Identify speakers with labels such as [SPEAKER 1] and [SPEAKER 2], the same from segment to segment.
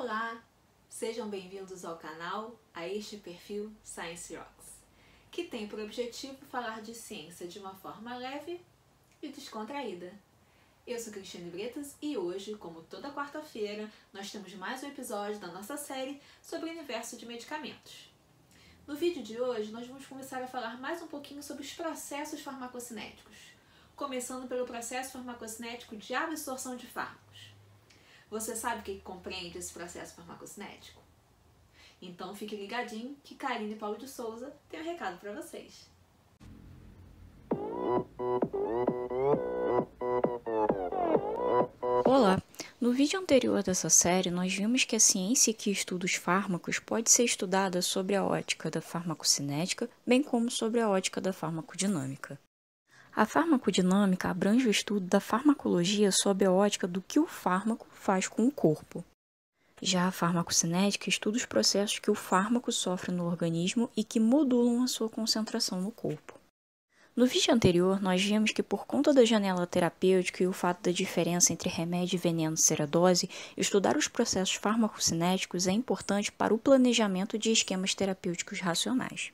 [SPEAKER 1] Olá, sejam bem-vindos ao canal, a este perfil Science Rocks, que tem por objetivo falar de ciência de uma forma leve e descontraída. Eu sou Cristiane Bretas e hoje, como toda quarta-feira, nós temos mais um episódio da nossa série sobre o universo de medicamentos. No vídeo de hoje, nós vamos começar a falar mais um pouquinho sobre os processos farmacocinéticos, começando pelo processo farmacocinético de absorção de fármacos. Você sabe o que compreende esse processo farmacocinético? Então fique ligadinho que Karine Paulo de Souza tem um recado para vocês.
[SPEAKER 2] Olá! No vídeo anterior dessa série, nós vimos que a ciência que estuda os fármacos pode ser estudada sobre a ótica da farmacocinética, bem como sobre a ótica da farmacodinâmica. A farmacodinâmica abrange o estudo da farmacologia sob a ótica do que o fármaco faz com o corpo. Já a farmacocinética estuda os processos que o fármaco sofre no organismo e que modulam a sua concentração no corpo. No vídeo anterior, nós vimos que por conta da janela terapêutica e o fato da diferença entre remédio e veneno ser a dose, estudar os processos farmacocinéticos é importante para o planejamento de esquemas terapêuticos racionais.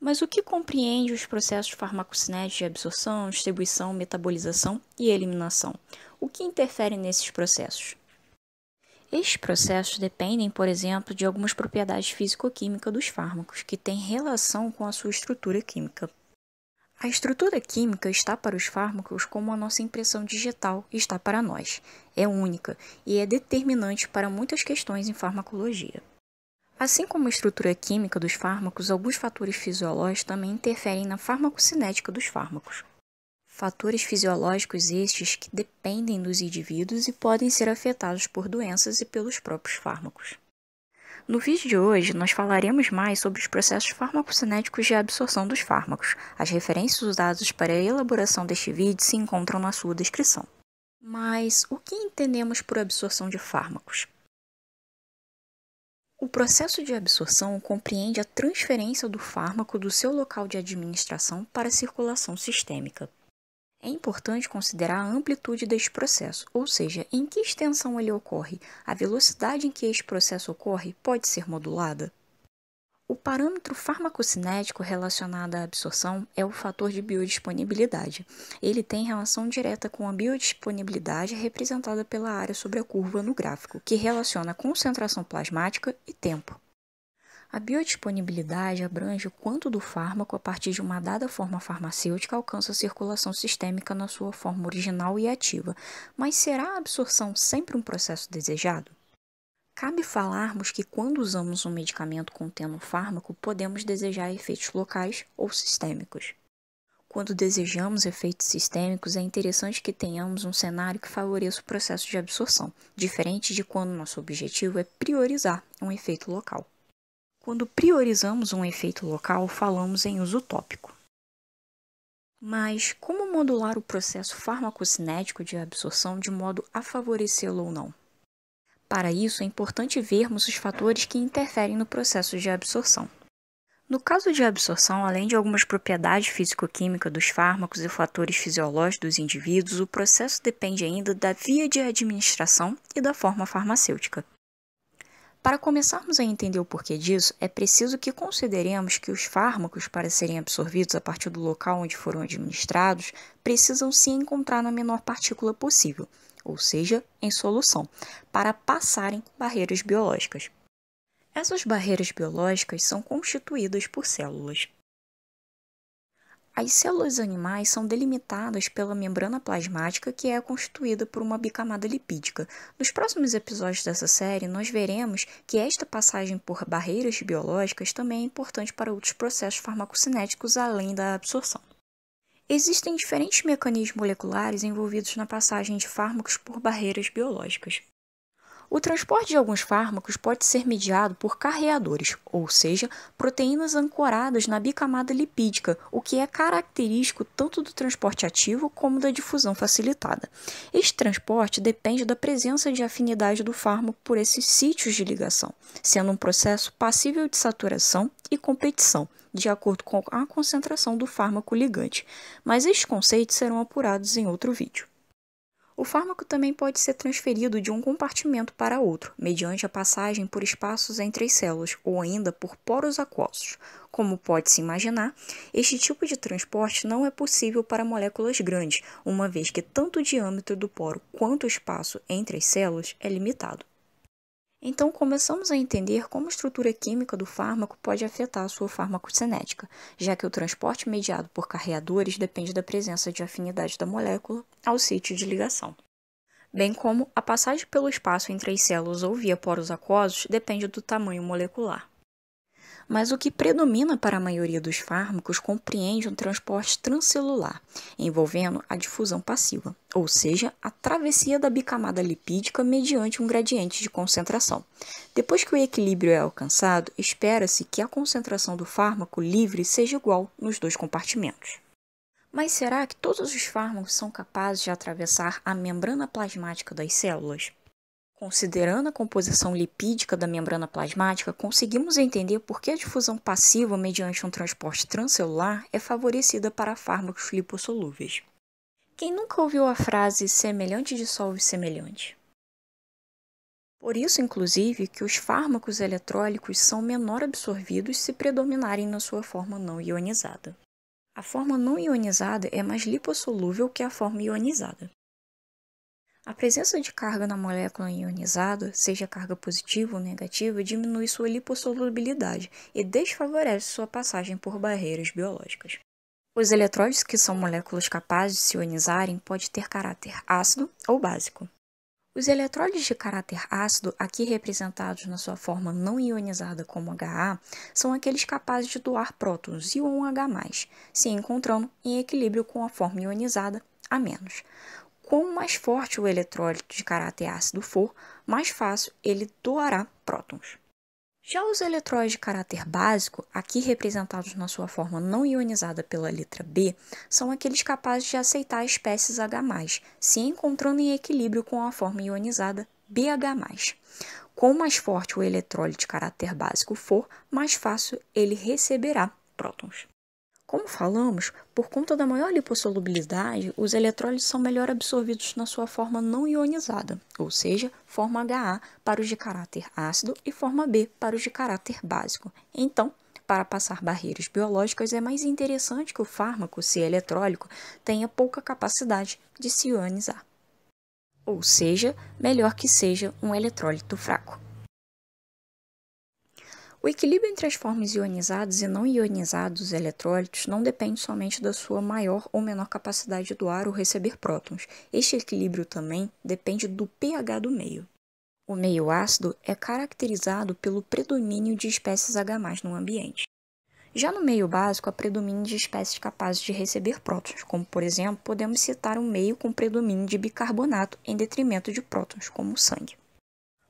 [SPEAKER 2] Mas o que compreende os processos farmacocinéticos de absorção, distribuição, metabolização e eliminação? O que interfere nesses processos? Estes processos dependem, por exemplo, de algumas propriedades físico-químicas dos fármacos, que têm relação com a sua estrutura química. A estrutura química está para os fármacos como a nossa impressão digital está para nós. É única e é determinante para muitas questões em farmacologia. Assim como a estrutura química dos fármacos, alguns fatores fisiológicos também interferem na farmacocinética dos fármacos. Fatores fisiológicos estes que dependem dos indivíduos e podem ser afetados por doenças e pelos próprios fármacos. No vídeo de hoje, nós falaremos mais sobre os processos farmacocinéticos de absorção dos fármacos. As referências usadas para a elaboração deste vídeo se encontram na sua descrição. Mas o que entendemos por absorção de fármacos? O processo de absorção compreende a transferência do fármaco do seu local de administração para a circulação sistêmica. É importante considerar a amplitude deste processo, ou seja, em que extensão ele ocorre. A velocidade em que este processo ocorre pode ser modulada. O parâmetro farmacocinético relacionado à absorção é o fator de biodisponibilidade. Ele tem relação direta com a biodisponibilidade representada pela área sobre a curva no gráfico, que relaciona concentração plasmática e tempo. A biodisponibilidade abrange o quanto do fármaco, a partir de uma dada forma farmacêutica, alcança a circulação sistêmica na sua forma original e ativa. Mas será a absorção sempre um processo desejado? Cabe falarmos que quando usamos um medicamento contendo um fármaco, podemos desejar efeitos locais ou sistêmicos. Quando desejamos efeitos sistêmicos, é interessante que tenhamos um cenário que favoreça o processo de absorção, diferente de quando nosso objetivo é priorizar um efeito local. Quando priorizamos um efeito local, falamos em uso tópico. Mas como modular o processo farmacocinético de absorção de modo a favorecê-lo ou não? Para isso, é importante vermos os fatores que interferem no processo de absorção. No caso de absorção, além de algumas propriedades físico-químicas dos fármacos e fatores fisiológicos dos indivíduos, o processo depende ainda da via de administração e da forma farmacêutica. Para começarmos a entender o porquê disso, é preciso que consideremos que os fármacos, para serem absorvidos a partir do local onde foram administrados, precisam se encontrar na menor partícula possível, ou seja, em solução, para passarem barreiras biológicas. Essas barreiras biológicas são constituídas por células. As células animais são delimitadas pela membrana plasmática, que é constituída por uma bicamada lipídica. Nos próximos episódios dessa série, nós veremos que esta passagem por barreiras biológicas também é importante para outros processos farmacocinéticos além da absorção. Existem diferentes mecanismos moleculares envolvidos na passagem de fármacos por barreiras biológicas. O transporte de alguns fármacos pode ser mediado por carreadores, ou seja, proteínas ancoradas na bicamada lipídica, o que é característico tanto do transporte ativo como da difusão facilitada. Este transporte depende da presença de afinidade do fármaco por esses sítios de ligação, sendo um processo passível de saturação e competição, de acordo com a concentração do fármaco ligante, mas estes conceitos serão apurados em outro vídeo. O fármaco também pode ser transferido de um compartimento para outro, mediante a passagem por espaços entre as células ou ainda por poros aquosos. Como pode-se imaginar, este tipo de transporte não é possível para moléculas grandes, uma vez que tanto o diâmetro do poro quanto o espaço entre as células é limitado. Então, começamos a entender como a estrutura química do fármaco pode afetar a sua farmacocinética, já que o transporte mediado por carreadores depende da presença de afinidade da molécula ao sítio de ligação. Bem como a passagem pelo espaço entre as células ou via poros aquosos depende do tamanho molecular. Mas o que predomina para a maioria dos fármacos compreende um transporte transcelular, envolvendo a difusão passiva, ou seja, a travessia da bicamada lipídica mediante um gradiente de concentração. Depois que o equilíbrio é alcançado, espera-se que a concentração do fármaco livre seja igual nos dois compartimentos. Mas será que todos os fármacos são capazes de atravessar a membrana plasmática das células? Considerando a composição lipídica da membrana plasmática, conseguimos entender por que a difusão passiva mediante um transporte transcelular é favorecida para fármacos lipossolúveis. Quem nunca ouviu a frase semelhante dissolve semelhante? Por isso, inclusive, que os fármacos eletrólicos são menor absorvidos se predominarem na sua forma não ionizada. A forma não ionizada é mais lipossolúvel que a forma ionizada. A presença de carga na molécula ionizada, seja carga positiva ou negativa, diminui sua lipossolubilidade e desfavorece sua passagem por barreiras biológicas. Os eletrólitos, que são moléculas capazes de se ionizarem, podem ter caráter ácido ou básico. Os eletrólitos de caráter ácido, aqui representados na sua forma não ionizada como Ha, são aqueles capazes de doar prótons íon H+, se encontrando em equilíbrio com a forma ionizada A-. Quanto mais forte o eletrólito de caráter ácido for, mais fácil ele doará prótons. Já os eletrólitos de caráter básico, aqui representados na sua forma não ionizada pela letra B, são aqueles capazes de aceitar espécies H+, se encontrando em equilíbrio com a forma ionizada BH+. Quanto mais forte o eletrólito de caráter básico for, mais fácil ele receberá prótons. Como falamos, por conta da maior lipossolubilidade, os eletrólitos são melhor absorvidos na sua forma não ionizada, ou seja, forma Ha para os de caráter ácido e forma B para os de caráter básico. Então, para passar barreiras biológicas, é mais interessante que o fármaco, se eletrólico, tenha pouca capacidade de se ionizar. Ou seja, melhor que seja um eletrólito fraco. O equilíbrio entre as formas ionizadas e não ionizadas dos eletrólitos não depende somente da sua maior ou menor capacidade de doar ou receber prótons. Este equilíbrio também depende do pH do meio. O meio ácido é caracterizado pelo predomínio de espécies H+ no ambiente. Já no meio básico, há predomínio de espécies capazes de receber prótons, como, por exemplo, podemos citar um meio com predomínio de bicarbonato em detrimento de prótons, como o sangue.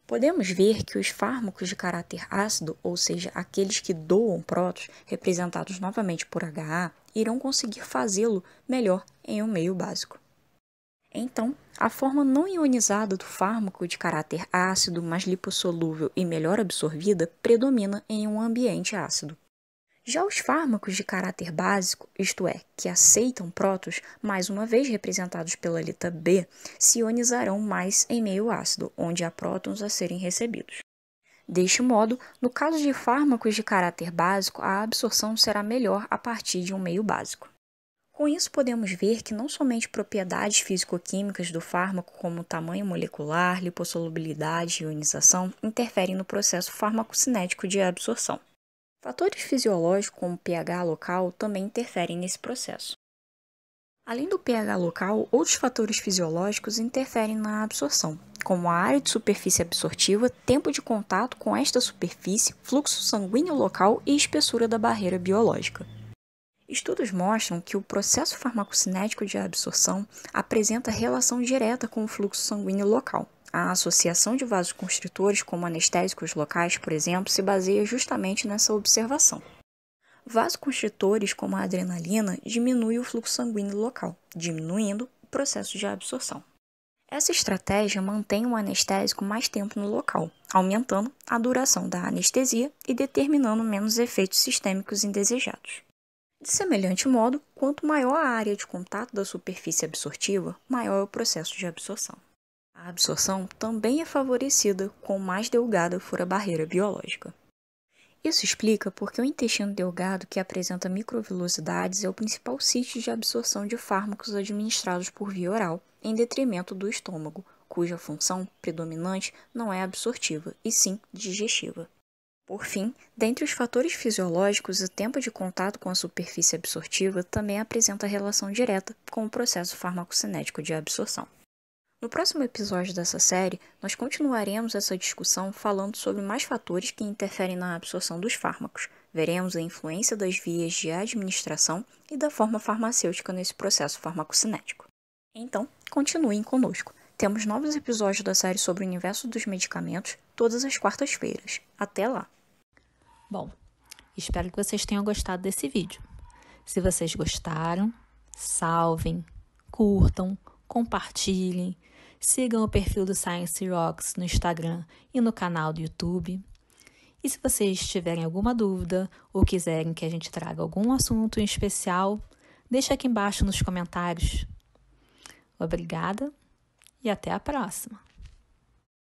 [SPEAKER 2] Podemos ver que os fármacos de caráter ácido, ou seja, aqueles que doam prótons, representados novamente por Ha, irão conseguir fazê-lo melhor em um meio básico. Então, a forma não ionizada do fármaco de caráter ácido, mais lipossolúvel e melhor absorvida, predomina em um ambiente ácido. Já os fármacos de caráter básico, isto é, que aceitam prótons, mais uma vez representados pela letra B, se ionizarão mais em meio ácido, onde há prótons a serem recebidos. Deste modo, no caso de fármacos de caráter básico, a absorção será melhor a partir de um meio básico. Com isso, podemos ver que não somente propriedades físico-químicas do fármaco, como tamanho molecular, lipossolubilidade e ionização, interferem no processo farmacocinético de absorção. Fatores fisiológicos como o pH local também interferem nesse processo. Além do pH local, outros fatores fisiológicos interferem na absorção, como a área de superfície absortiva, tempo de contato com esta superfície, fluxo sanguíneo local e espessura da barreira biológica. Estudos mostram que o processo farmacocinético de absorção apresenta relação direta com o fluxo sanguíneo local. A associação de vasoconstritores como anestésicos locais, por exemplo, se baseia justamente nessa observação. Vasoconstritores como a adrenalina diminuem o fluxo sanguíneo local, diminuindo o processo de absorção. Essa estratégia mantém o anestésico mais tempo no local, aumentando a duração da anestesia e determinando menos efeitos sistêmicos indesejados. De semelhante modo, quanto maior a área de contato da superfície absortiva, maior é o processo de absorção. A absorção também é favorecida quanto mais delgada for a barreira biológica. Isso explica porque o intestino delgado, que apresenta microvilosidades, é o principal sítio de absorção de fármacos administrados por via oral, em detrimento do estômago, cuja função predominante não é absortiva, e sim digestiva. Por fim, dentre os fatores fisiológicos, o tempo de contato com a superfície absortiva também apresenta relação direta com o processo farmacocinético de absorção. No próximo episódio dessa série, nós continuaremos essa discussão falando sobre mais fatores que interferem na absorção dos fármacos. Veremos a influência das vias de administração e da forma farmacêutica nesse processo farmacocinético. Então, continuem conosco. Temos novos episódios da série sobre o universo dos medicamentos todas as quartas-feiras. Até lá!
[SPEAKER 1] Bom, espero que vocês tenham gostado desse vídeo. Se vocês gostaram, salvem, curtam, compartilhem, sigam o perfil do Science Rocks no Instagram e no canal do YouTube. E se vocês tiverem alguma dúvida ou quiserem que a gente traga algum assunto em especial, deixa aqui embaixo nos comentários. Obrigada e até a próxima!